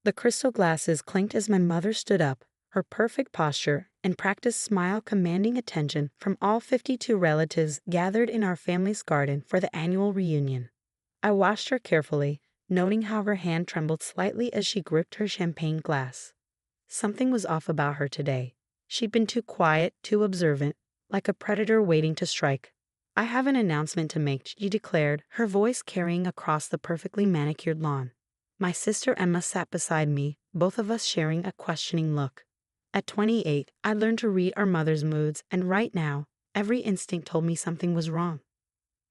The crystal glasses clinked as my mother stood up, her perfect posture and practiced smile commanding attention from all 52 relatives gathered in our family's garden for the annual reunion. I watched her carefully, noting how her hand trembled slightly as she gripped her champagne glass. Something was off about her today. She'd been too quiet, too observant, like a predator waiting to strike. "I have an announcement to make," she declared, her voice carrying across the perfectly manicured lawn. My sister Emma sat beside me, both of us sharing a questioning look. At 28, I learned to read our mother's moods, and right now, every instinct told me something was wrong.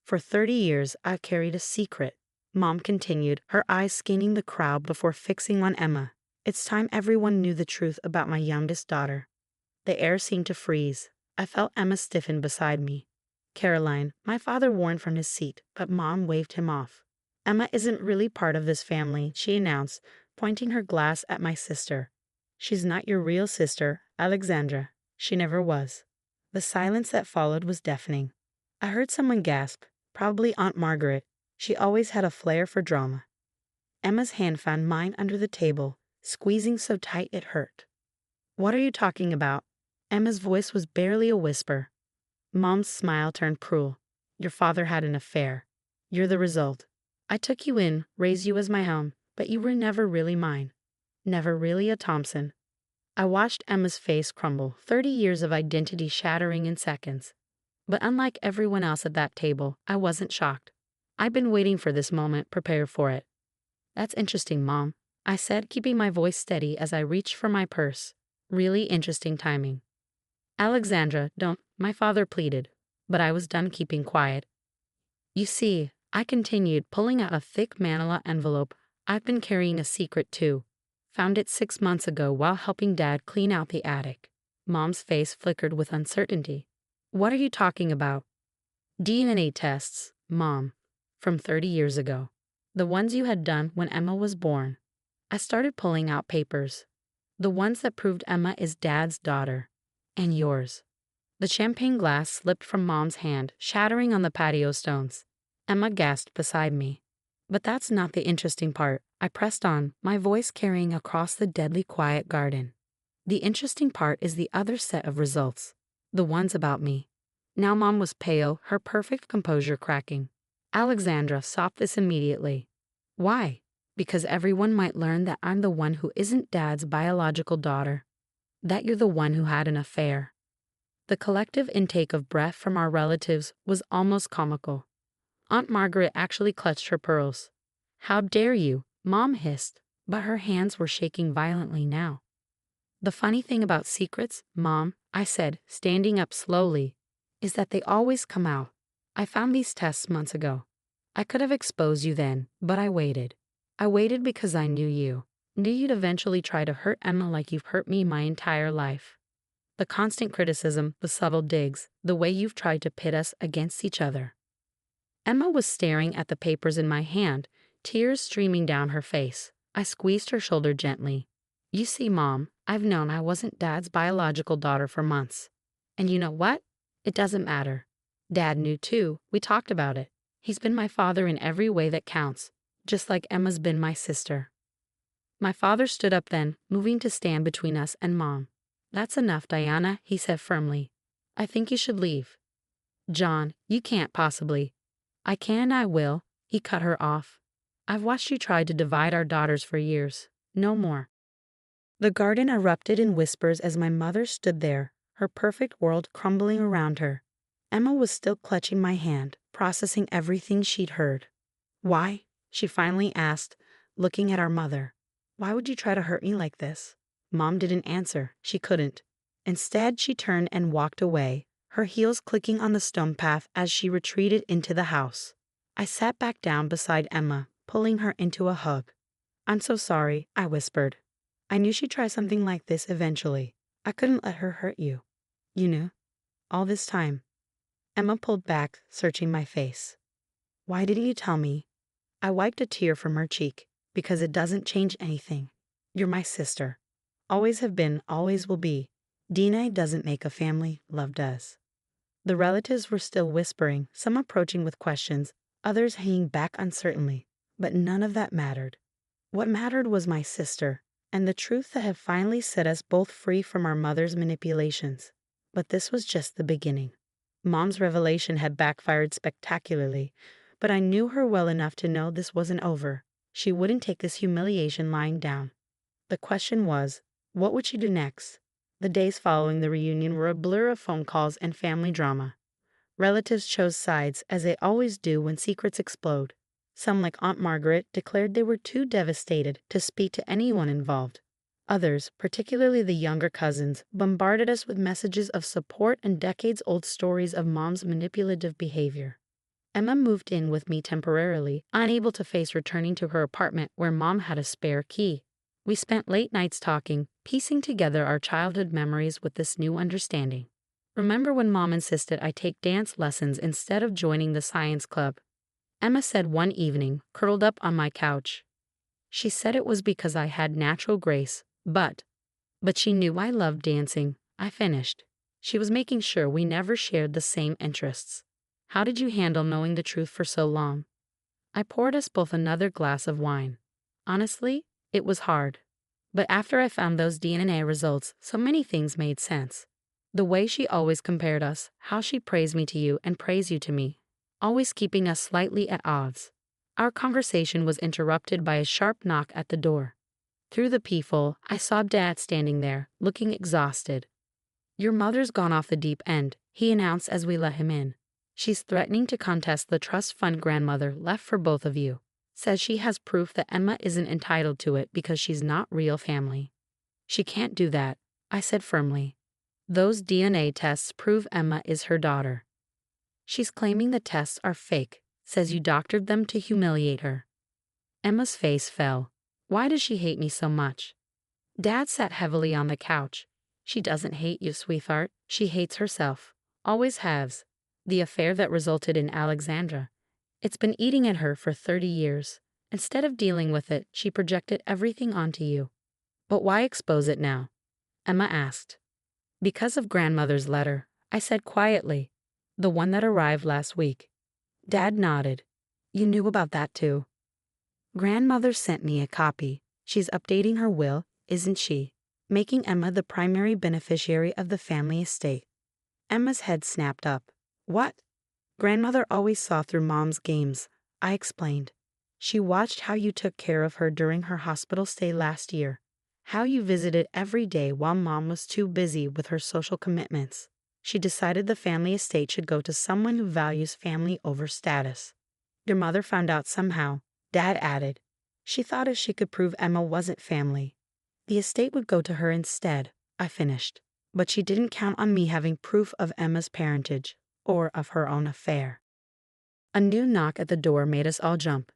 "For 30 years, I've carried a secret," Mom continued, her eyes scanning the crowd before fixing on Emma. "It's time everyone knew the truth about my youngest daughter." The air seemed to freeze. I felt Emma stiffen beside me. "Caroline," my father warned from his seat, but Mom waved him off. "Emma isn't really part of this family," she announced, pointing her glass at my sister. "She's not your real sister, Alexandra. She never was." The silence that followed was deafening. I heard someone gasp, probably Aunt Margaret. She always had a flair for drama. Emma's hand found mine under the table, squeezing so tight it hurt. "What are you talking about?" Emma's voice was barely a whisper. Mom's smile turned cruel. "Your father had an affair. You're the result. I took you in, raised you as my own, but you were never really mine. Never really a Thompson." I watched Emma's face crumble, 30 years of identity shattering in seconds. But unlike everyone else at that table, I wasn't shocked. I'd been waiting for this moment, prepared for it. "That's interesting, Mom," I said, keeping my voice steady as I reached for my purse. "Really interesting timing." "Alexandra, don't," my father pleaded, but I was done keeping quiet. "You see," I continued, pulling out a thick manila envelope, "I've been carrying a secret too. Found it 6 months ago while helping Dad clean out the attic." Mom's face flickered with uncertainty. "What are you talking about?" "DNA tests, Mom, from 30 years ago. The ones you had done when Emma was born." I started pulling out papers. "The ones that proved Emma is Dad's daughter. And yours." The champagne glass slipped from Mom's hand, shattering on the patio stones. Emma gasped beside me. "But that's not the interesting part," I pressed on, my voice carrying across the deadly quiet garden. "The interesting part is the other set of results. The ones about me." Now Mom was pale, her perfect composure cracking. "Alexandra, stop this immediately." "Why?" "Because everyone might learn that I'm the one who isn't Dad's biological daughter. That you're the one who had an affair." The collective intake of breath from our relatives was almost comical. Aunt Margaret actually clutched her pearls. "How dare you?" Mom hissed, but her hands were shaking violently now. "The funny thing about secrets, Mom," I said, standing up slowly, "is that they always come out. I found these tests months ago. I could have exposed you then, but I waited. I waited because I knew you. Knew you'd eventually try to hurt Emma like you've hurt me my entire life. The constant criticism, the subtle digs, the way you've tried to pit us against each other." Emma was staring at the papers in my hand, tears streaming down her face. I squeezed her shoulder gently. "You see, Mom, I've known I wasn't Dad's biological daughter for months. And you know what? It doesn't matter. Dad knew too. We talked about it. He's been my father in every way that counts, just like Emma's been my sister." My father stood up then, moving to stand between us and Mom. "That's enough, Diana," he said firmly. "I think you should leave." "John, you can't possibly." "I can and I will," he cut her off. "I've watched you try to divide our daughters for years. No more." The garden erupted in whispers as my mother stood there, her perfect world crumbling around her. Emma was still clutching my hand, processing everything she'd heard. "Why?" she finally asked, looking at our mother. "Why would you try to hurt me like this?" Mom didn't answer. She couldn't. Instead, she turned and walked away, her heels clicking on the stone path as she retreated into the house. I sat back down beside Emma, pulling her into a hug. "I'm so sorry," I whispered. "I knew she'd try something like this eventually. I couldn't let her hurt you. You knew? All this time." Emma pulled back, searching my face. "Why didn't you tell me?" I wiped a tear from her cheek. "Because it doesn't change anything. You're my sister. Always have been, always will be. DNA doesn't make a family, love does." The relatives were still whispering, some approaching with questions, others hanging back uncertainly, but none of that mattered. What mattered was my sister, and the truth that had finally set us both free from our mother's manipulations. But this was just the beginning. Mom's revelation had backfired spectacularly, but I knew her well enough to know this wasn't over. She wouldn't take this humiliation lying down. The question was, what would she do next? The days following the reunion were a blur of phone calls and family drama. Relatives chose sides, as they always do when secrets explode. Some, like Aunt Margaret, declared they were too devastated to speak to anyone involved. Others, particularly the younger cousins, bombarded us with messages of support and decades-old stories of Mom's manipulative behavior. Emma moved in with me temporarily, unable to face returning to her apartment where Mom had a spare key. We spent late nights talking, piecing together our childhood memories with this new understanding. Remember when Mom insisted I take dance lessons instead of joining the science club? Emma said one evening, curled up on my couch. She said it was because I had natural grace, but she knew I loved dancing, I finished. She was making sure we never shared the same interests. How did you handle knowing the truth for so long? I poured us both another glass of wine. Honestly, it was hard. But after I found those DNA results, so many things made sense. The way she always compared us, how she praised me to you and praised you to me, always keeping us slightly at odds. Our conversation was interrupted by a sharp knock at the door. Through the peephole, I saw Dad standing there, looking exhausted. "Your mother's gone off the deep end," he announced as we let him in. "She's threatening to contest the trust fund grandmother left for both of you. Says she has proof that Emma isn't entitled to it because she's not real family." "She can't do that," I said firmly. "Those DNA tests prove Emma is her daughter." "She's claiming the tests are fake, says you doctored them to humiliate her." Emma's face fell. Why does she hate me so much? Dad sat heavily on the couch. "She doesn't hate you, sweetheart. She hates herself. Always has. The affair that resulted in Alexandra. It's been eating at her for 30 years. Instead of dealing with it, she projected everything onto you." "But why expose it now?" Emma asked. "Because of grandmother's letter," I said quietly. "The one that arrived last week." Dad nodded. "You knew about that too." "Grandmother sent me a copy. She's updating her will, isn't she? Making Emma the primary beneficiary of the family estate." Emma's head snapped up. "What?" "Grandmother always saw through Mom's games," I explained. "She watched how you took care of her during her hospital stay last year. How you visited every day while Mom was too busy with her social commitments. She decided the family estate should go to someone who values family over status. Your mother found out somehow," Dad added. "She thought if she could prove Emma wasn't family, the estate would go to her instead," I finished. "But she didn't count on me having proof of Emma's parentage, or of her own affair." A new knock at the door made us all jump.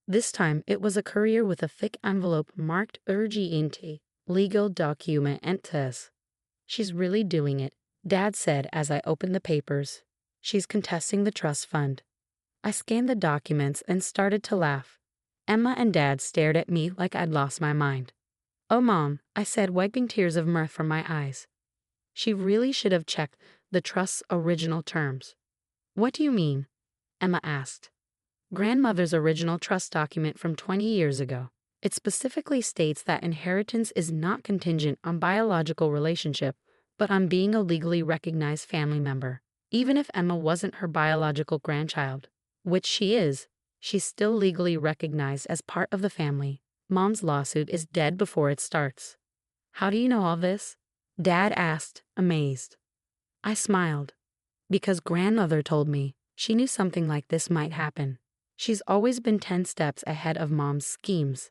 This time it was a courier with a thick envelope marked urgente, legal documentes. "She's really doing it," Dad said as I opened the papers. "She's contesting the trust fund." I scanned the documents and started to laugh. Emma and Dad stared at me like I'd lost my mind. "Oh, Mom," I said, wiping tears of mirth from my eyes. "She really should have checked the trust's original terms." "What do you mean?" Emma asked. "Grandmother's original trust document from 20 years ago. It specifically states that inheritance is not contingent on biological relationship, but on being a legally recognized family member. Even if Emma wasn't her biological grandchild, which she is, she's still legally recognized as part of the family. Mom's lawsuit is dead before it starts." "How do you know all this?" Dad asked, amazed. I smiled. "Because grandmother told me. She knew something like this might happen. She's always been 10 steps ahead of Mom's schemes."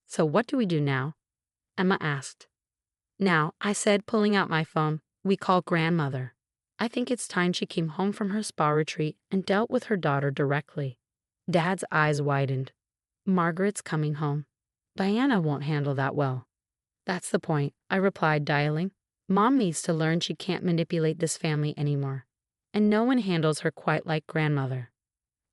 "So what do we do now?" Emma asked. "Now," I said, pulling out my phone, "we call grandmother. I think it's time she came home from her spa retreat and dealt with her daughter directly." Dad's eyes widened. "Margaret's coming home. Diana won't handle that well." "That's the point," I replied, dialing. "Mom needs to learn she can't manipulate this family anymore. And no one handles her quite like grandmother."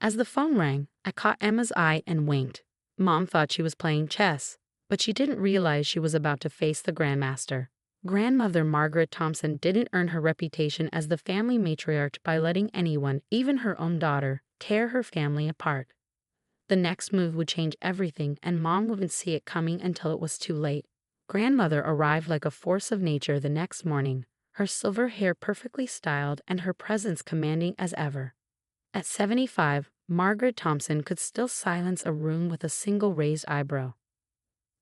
As the phone rang, I caught Emma's eye and winked. Mom thought she was playing chess, but she didn't realize she was about to face the grandmaster. Grandmother Margaret Thompson didn't earn her reputation as the family matriarch by letting anyone, even her own daughter, tear her family apart. The next move would change everything, and Mom wouldn't see it coming until it was too late. Grandmother arrived like a force of nature the next morning, her silver hair perfectly styled and her presence commanding as ever. At 75, Margaret Thompson could still silence a room with a single raised eyebrow.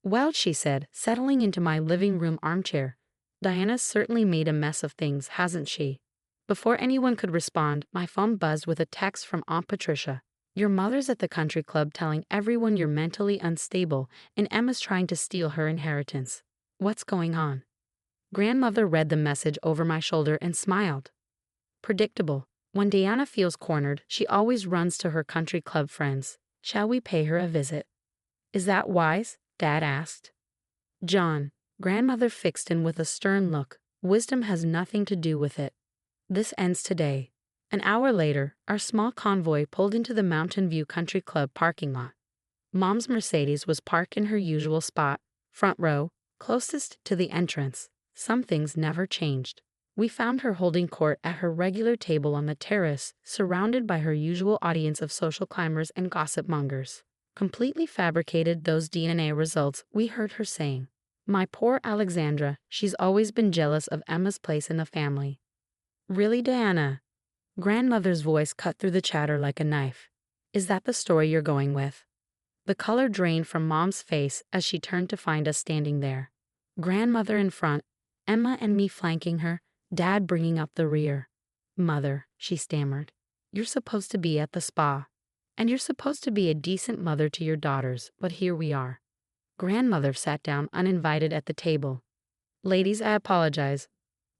"Well," she said, settling into my living room armchair, "Diana's certainly made a mess of things, hasn't she?" Before anyone could respond, my phone buzzed with a text from Aunt Patricia. "Your mother's at the country club telling everyone you're mentally unstable, and Emma's trying to steal her inheritance. What's going on?" Grandmother read the message over my shoulder and smiled. Predictable. When Diana feels cornered, she always runs to her country club friends. "Shall we pay her a visit?" "Is that wise?" Dad asked. "John," Grandmother fixed in with a stern look, "wisdom has nothing to do with it. This ends today." An hour later, our small convoy pulled into the Mountain View Country Club parking lot. Mom's Mercedes was parked in her usual spot, front row, closest to the entrance. Some things never changed. We found her holding court at her regular table on the terrace, surrounded by her usual audience of social climbers and gossip mongers. "Completely fabricated those DNA results," we heard her saying. "My poor Alexandra, she's always been jealous of Emma's place in the family." "Really, Diana?" Grandmother's voice cut through the chatter like a knife. "Is that the story you're going with?" The color drained from Mom's face as she turned to find us standing there. Grandmother in front, Emma and me flanking her, Dad bringing up the rear. "Mother," she stammered, "you're supposed to be at the spa. And you're supposed to be a decent mother to your daughters, but here we are." Grandmother sat down uninvited at the table. "Ladies, I apologize,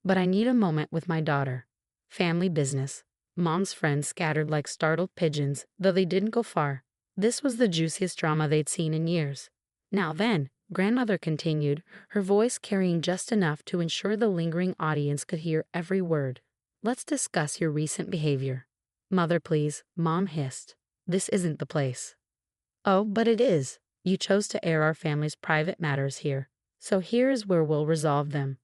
but I need a moment with my daughter. Family business." Mom's friends scattered like startled pigeons, though they didn't go far. This was the juiciest drama they'd seen in years. "Now then," Grandmother continued, her voice carrying just enough to ensure the lingering audience could hear every word. "Let's discuss your recent behavior." "Mother, please," Mom hissed. "This isn't the place." "Oh, but it is. You chose to air our family's private matters here. So here is where we'll resolve them."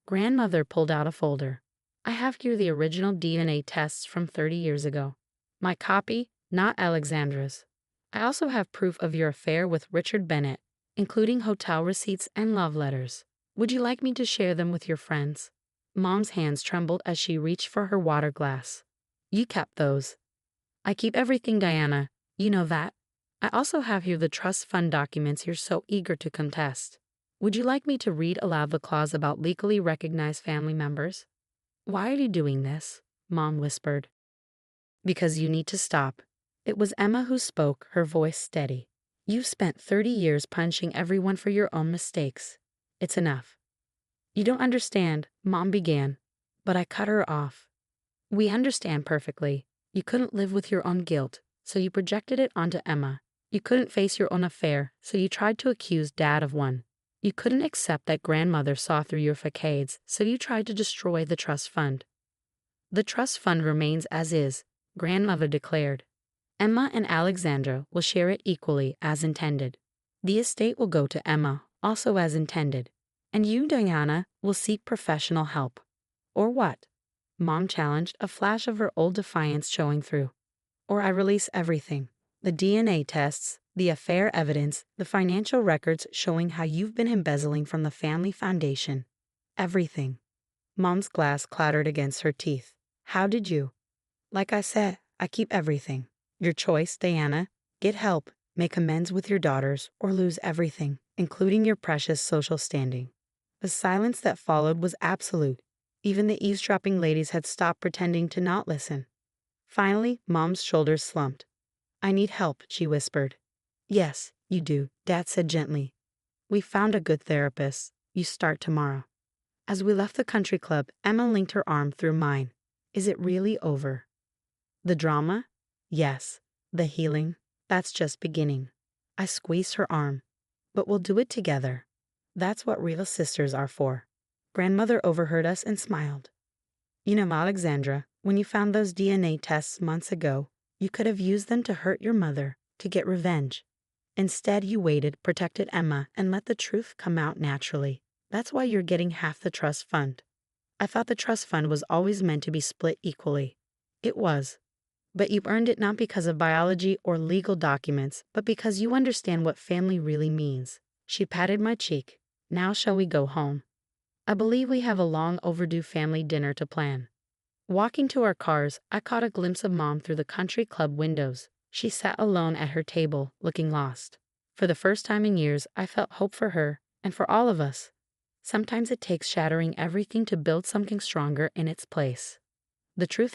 Grandmother pulled out a folder. "I have here the original DNA tests from 30 years ago. My copy, not Alexandra's. I also have proof of your affair with Richard Bennett, including hotel receipts and love letters. Would you like me to share them with your friends?" Mom's hands trembled as she reached for her water glass. "You kept those." "I keep everything, Diana. You know that. I also have here the trust fund documents you're so eager to contest. Would you like me to read aloud the clause about legally recognized family members?" "Why are you doing this?" Mom whispered. "Because you need to stop." It was Emma who spoke, her voice steady. "You've spent 30 years punishing everyone for your own mistakes. It's enough." "You don't understand," Mom began, but I cut her off. "We understand perfectly. You couldn't live with your own guilt, so you projected it onto Emma. You couldn't face your own affair, so you tried to accuse Dad of one. You couldn't accept that Grandmother saw through your facades, so you tried to destroy the trust fund." "The trust fund remains as is," Grandmother declared. "Emma and Alexandra will share it equally as intended. The estate will go to Emma, also as intended. And you, Diana, will seek professional help." "Or what?" Mom challenged, a flash of her old defiance showing through. "Or I release everything. The DNA tests, the affair evidence, the financial records showing how you've been embezzling from the family foundation. Everything." Mom's glass clattered against her teeth. "How did you?" "Like I said, I keep everything. Your choice, Diana. Get help, make amends with your daughters, or lose everything, including your precious social standing." The silence that followed was absolute. Even the eavesdropping ladies had stopped pretending to not listen. Finally, Mom's shoulders slumped. "I need help," she whispered. "Yes, you do," Dad said gently. "We found a good therapist. You start tomorrow." As we left the country club, Emma linked her arm through mine. "Is it really over?" "The drama? Yes. The healing? That's just beginning." I squeezed her arm. "But we'll do it together. That's what real sisters are for." Grandmother overheard us and smiled. "You know, Alexandra, when you found those DNA tests months ago, you could have used them to hurt your mother, to get revenge. Instead, you waited, protected Emma, and let the truth come out naturally. That's why you're getting half the trust fund. I thought the trust fund was always meant to be split equally." "It was. But you earned it not because of biology or legal documents, but because you understand what family really means. She patted my cheek. Now shall we go home? I believe we have a long overdue family dinner to plan. Walking to our cars, I caught a glimpse of Mom through the country club windows. She sat alone at her table, looking lost. For the first time in years, I felt hope for her, and for all of us. Sometimes it takes shattering everything to build something stronger in its place. The truth